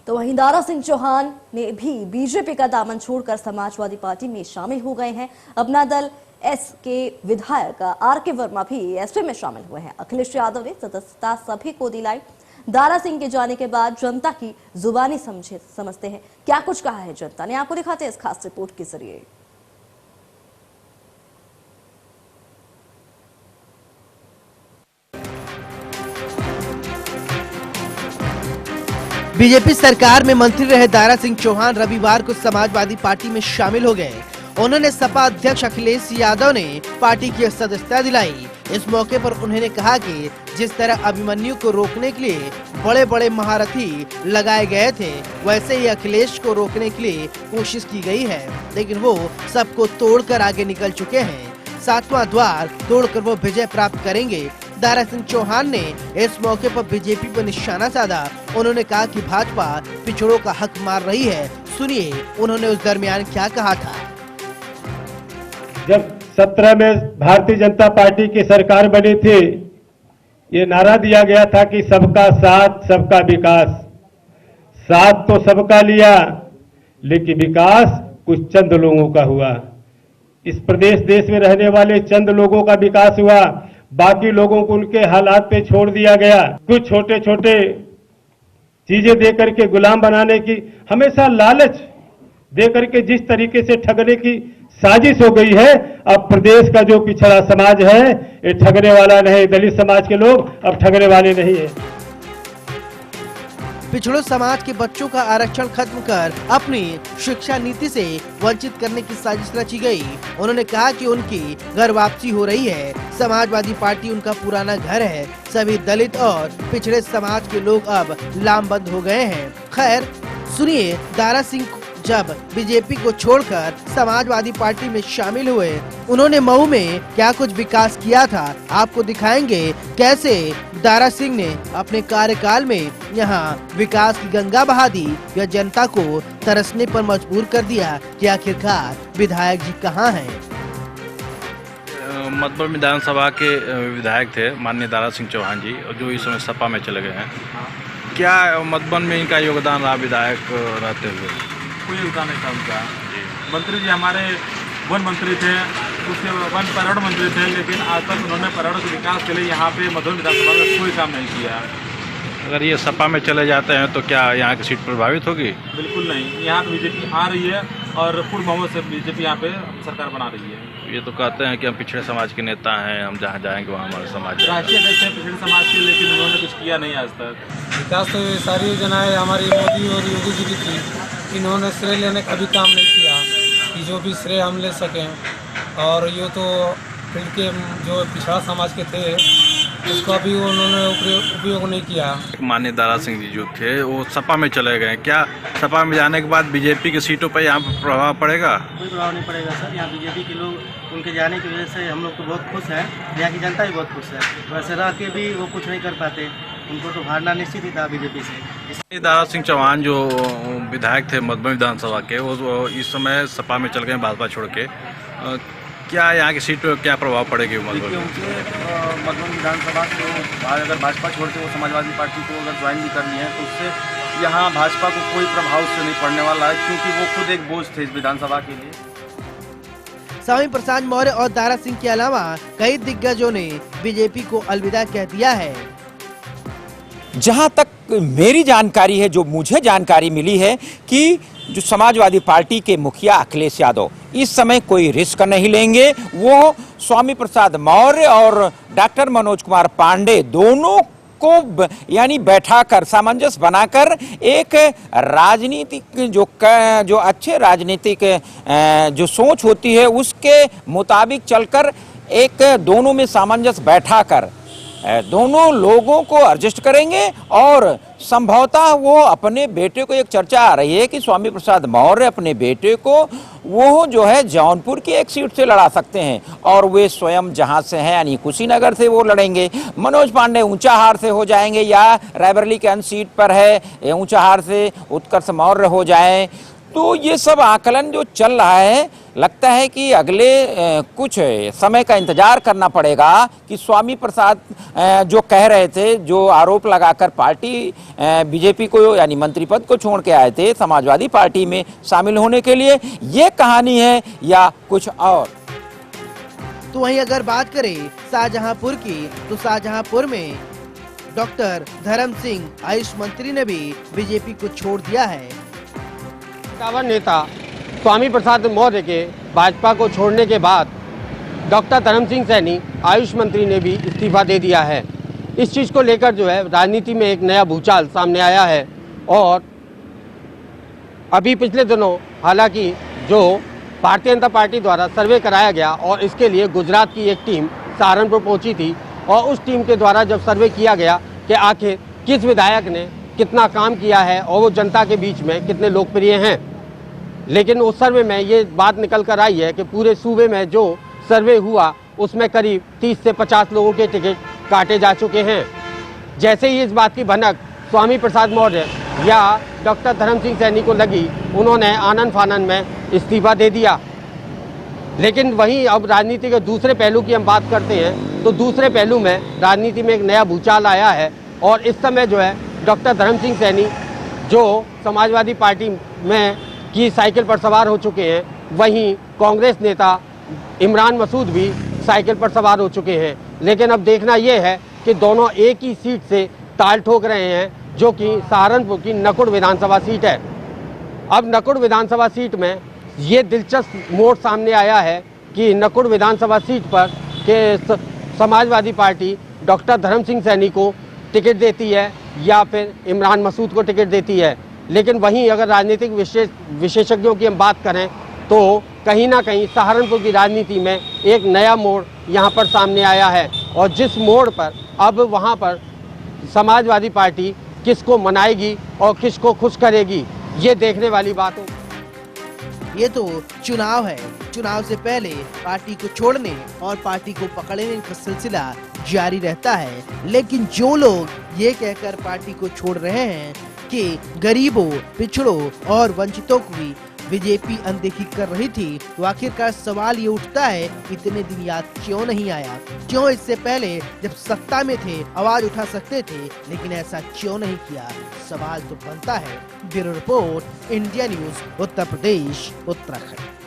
तो वहीं दारा सिंह चौहान ने भी बीजेपी का दामन छोड़कर समाजवादी पार्टी में शामिल हो गए हैं। अपना दल एस के विधायक आर.के. वर्मा भी एसपी में शामिल हुए हैं। अखिलेश यादव ने सदस्यता सभी को दिलाई। दारा सिंह के जाने के बाद जनता की जुबानी समझते हैं क्या कुछ कहा है जनता ने, आपको दिखाते हैं इस खास रिपोर्ट के जरिए। बीजेपी सरकार में मंत्री रहे दारा सिंह चौहान रविवार को समाजवादी पार्टी में शामिल हो गए। उन्होंने सपा अध्यक्ष अखिलेश यादव ने पार्टी की सदस्यता दिलाई। इस मौके पर उन्होंने कहा कि जिस तरह अभिमन्यु को रोकने के लिए बड़े बड़े महारथी लगाए गए थे, वैसे ही अखिलेश को रोकने के लिए कोशिश की गई है, लेकिन वो सबको तोड़कर आगे निकल चुके हैं। 7वां द्वार तोड़कर वो विजय प्राप्त करेंगे। दारा सिंह चौहान ने इस मौके पर बीजेपी पर निशाना साधा। उन्होंने कहा कि भाजपा पिछड़ों का हक मार रही है। सुनिए उन्होंने उस दरमियान क्या कहा था। जब 17 में भारतीय जनता पार्टी की सरकार बनी थी, ये नारा दिया गया था कि सबका साथ सबका विकास। साथ तो सबका लिया, लेकिन विकास कुछ चंद लोगों का हुआ। इस प्रदेश देश में रहने वाले चंद लोगों का विकास हुआ, बाकी लोगों को उनके हालात पे छोड़ दिया गया। कुछ छोटे छोटे चीजें देकर के गुलाम बनाने की, हमेशा लालच देकर के जिस तरीके से ठगने की साजिश हो गई है, अब प्रदेश का जो पिछड़ा समाज है ये ठगने वाला नहीं, दलित समाज के लोग अब ठगने वाले नहीं है। पिछड़ों समाज के बच्चों का आरक्षण खत्म कर अपनी शिक्षा नीति से वंचित करने की साजिश रची गई। उन्होंने कहा कि उनकी घर वापसी हो रही है। समाजवादी पार्टी उनका पुराना घर है। सभी दलित और पिछड़े समाज के लोग अब लामबंद हो गए हैं। खैर सुनिए दारा सिंह जब बीजेपी को छोड़कर समाजवादी पार्टी में शामिल हुए, उन्होंने मऊ में क्या कुछ विकास किया था, आपको दिखाएंगे कैसे दारा सिंह ने अपने कार्यकाल में यहाँ विकास की गंगा बहा दी या जनता को तरसने पर मजबूर कर दिया कि आखिरकार विधायक जी कहाँ हैं। मधुबन विधानसभा के विधायक थे माननीय दारा सिंह चौहान जी, जो इस समय सपा में चले गए हैं। क्या मधुबन में इनका योगदान रहा विधायक रहते हुए? कोई योगदान नहीं था उनका। मंत्री जी हमारे वन मंत्री थे, उसके वन पर्यावरण मंत्री थे, लेकिन आज तक उन्होंने पर्यावरण के विकास के लिए यहाँ पे मधुबन विधानसभा में कोई काम नहीं किया। अगर ये सपा में चले जाते हैं तो क्या यहाँ की सीट प्रभावित होगी? बिल्कुल नहीं, यहाँ तो बीजेपी आ रही है और पूर्ण बहुमत से बीजेपी यहाँ पे सरकार बना रही है। ये तो कहते हैं कि हम पिछड़े समाज के नेता हैं, हम जहाँ जाएंगे वहाँ हमारा समाज। राष्ट्रीय अध्यक्ष हैं पिछड़े समाज के, लेकिन उन्होंने कुछ किया नहीं आज तक। विकास तो ये सारी योजनाएं हमारी मोदी और योगी जी की थी, इन्होंने श्रेय लेने का भी काम नहीं किया कि जो भी श्रेय हम ले सकें। और ये तो फिर के जो पिछड़ा समाज के थे उसका भी उन्होंने उपयोग नहीं किया। माननीय दारा सिंह जी जो थे वो सपा में चले गए, क्या सपा में जाने के बाद बीजेपी की सीटों पर यहाँ प्रभाव पड़ेगा? कोई प्रभाव नहीं पड़ेगा सर। यहाँ बीजेपी के लोग उनके जाने की वजह से हम लोग तो बहुत खुश हैं, यहाँ की जनता भी बहुत खुश है। वैसे रह के भी वो कुछ नहीं कर पाते, उनको तो हारना निश्चित ही था बीजेपी से। दारा सिंह चौहान जो विधायक थे मधुबन विधानसभा के, वो इस समय सपा में चल गए भाजपा छोड़ के। क्या यहाँ की सीट पर क्या प्रभाव पड़ेगी? मधुबन विधानसभा को अगर भाजपा छोड़ के वो समाजवादी पार्टी को अगर ज्वाइन भी करनी है तो उससे यहाँ भाजपा को कोई प्रभाव उससे नहीं पड़ने वाला है, क्योंकि वो खुद एक बोझ थे इस विधानसभा के लिए। स्वामी प्रसाद मौर्य और दारा सिंह के अलावा कई दिग्गजों ने बीजेपी को अलविदा कह दिया है। जहां तक मेरी जानकारी है, जो मुझे जानकारी मिली है कि जो समाजवादी पार्टी के मुखिया अखिलेश यादव इस समय कोई रिस्क नहीं लेंगे। वो स्वामी प्रसाद मौर्य और डॉक्टर मनोज कुमार पांडे दोनों को यानी बैठाकर सामंजस्य बनाकर एक राजनीतिक जो अच्छे राजनीतिक जो सोच होती है उसके मुताबिक चलकर एक दोनों में सामंजस्य बैठाकर दोनों लोगों को एडजस्ट करेंगे। और संभवतः वो अपने बेटे को, एक चर्चा आ रही है कि स्वामी प्रसाद मौर्य अपने बेटे को वो जो है जौनपुर की एक सीट से लड़ा सकते हैं और वे स्वयं जहां से हैं यानी कुशीनगर से वो लड़ेंगे। मनोज पांडे ऊंचाहार से हो जाएंगे या रायबरेली के अन्य सीट पर है ऊंचाहार से उत्कर्ष मौर्य हो जाएं। तो ये सब आकलन जो चल रहा है, लगता है कि अगले कुछ समय का इंतजार करना पड़ेगा कि स्वामी प्रसाद जो कह रहे थे, जो आरोप लगाकर पार्टी बीजेपी को यानी मंत्री पद को छोड़ के आए थे समाजवादी पार्टी में शामिल होने के लिए, ये कहानी है या कुछ और। तो वहीं अगर बात करें शाहजहांपुर की, तो शाहजहांपुर में डॉक्टर धर्म सिंह आयुष मंत्री ने भी बीजेपी को छोड़ दिया है। नेतावन नेता स्वामी प्रसाद मौर्य के भाजपा को छोड़ने के बाद डॉक्टर धर्म सिंह सैनी आयुष मंत्री ने भी इस्तीफा दे दिया है। इस चीज़ को लेकर जो है राजनीति में एक नया भूचाल सामने आया है। और अभी पिछले दिनों हालांकि जो भारतीय जनता पार्टी द्वारा सर्वे कराया गया और इसके लिए गुजरात की एक टीम सहारनपुर पहुंची थी और उस टीम के द्वारा जब सर्वे किया गया कि आखिर किस विधायक ने कितना काम किया है और वो जनता के बीच में कितने लोकप्रिय हैं, लेकिन उस सर्वे में ये बात निकल कर आई है कि पूरे सूबे में जो सर्वे हुआ उसमें करीब 30 से 50 लोगों के टिकट काटे जा चुके हैं। जैसे ही इस बात की भनक स्वामी प्रसाद मौर्य या डॉक्टर धर्म सिंह सैनी को लगी, उन्होंने आनन फानन में इस्तीफा दे दिया। लेकिन वहीं अब राजनीति के दूसरे पहलू की हम बात करते हैं तो दूसरे पहलू में राजनीति में एक नया भूचाल आया है और इस समय जो है डॉक्टर धर्म सिंह सैनी जो समाजवादी पार्टी में की साइकिल पर सवार हो चुके हैं, वहीं कांग्रेस नेता इमरान मसूद भी साइकिल पर सवार हो चुके हैं। लेकिन अब देखना यह है कि दोनों एक ही सीट से ताल ठोक रहे हैं, जो कि सहारनपुर की नकुड़ विधानसभा सीट है। अब नकुड़ विधानसभा सीट में ये दिलचस्प मोड़ सामने आया है कि नकुड़ विधानसभा सीट पर के समाजवादी पार्टी डॉक्टर धर्म सिंह सैनी को टिकट देती है या फिर इमरान मसूद को टिकट देती है। लेकिन वहीं अगर राजनीतिक विशेषज्ञों की हम बात करें तो कहीं ना कहीं सहारनपुर की राजनीति में एक नया मोड़ यहां पर सामने आया है और जिस मोड़ पर अब वहां पर समाजवादी पार्टी किसको मनाएगी और किसको खुश करेगी, ये देखने वाली बात हो। ये तो चुनाव है, चुनाव से पहले पार्टी को छोड़ने और पार्टी को पकड़ने का सिलसिला जारी रहता है। लेकिन जो लोग ये कहकर पार्टी को छोड़ रहे हैं कि गरीबों, पिछड़ों और वंचितों को भी बीजेपी अनदेखी कर रही थी, तो आखिरकार सवाल ये उठता है इतने दिन याद क्यों नहीं आया, क्यों इससे पहले जब सत्ता में थे आवाज उठा सकते थे, लेकिन ऐसा क्यों नहीं किया। सवाल तो बनता है। Bureau report, India news, Uttar Pradesh, Uttarakhand.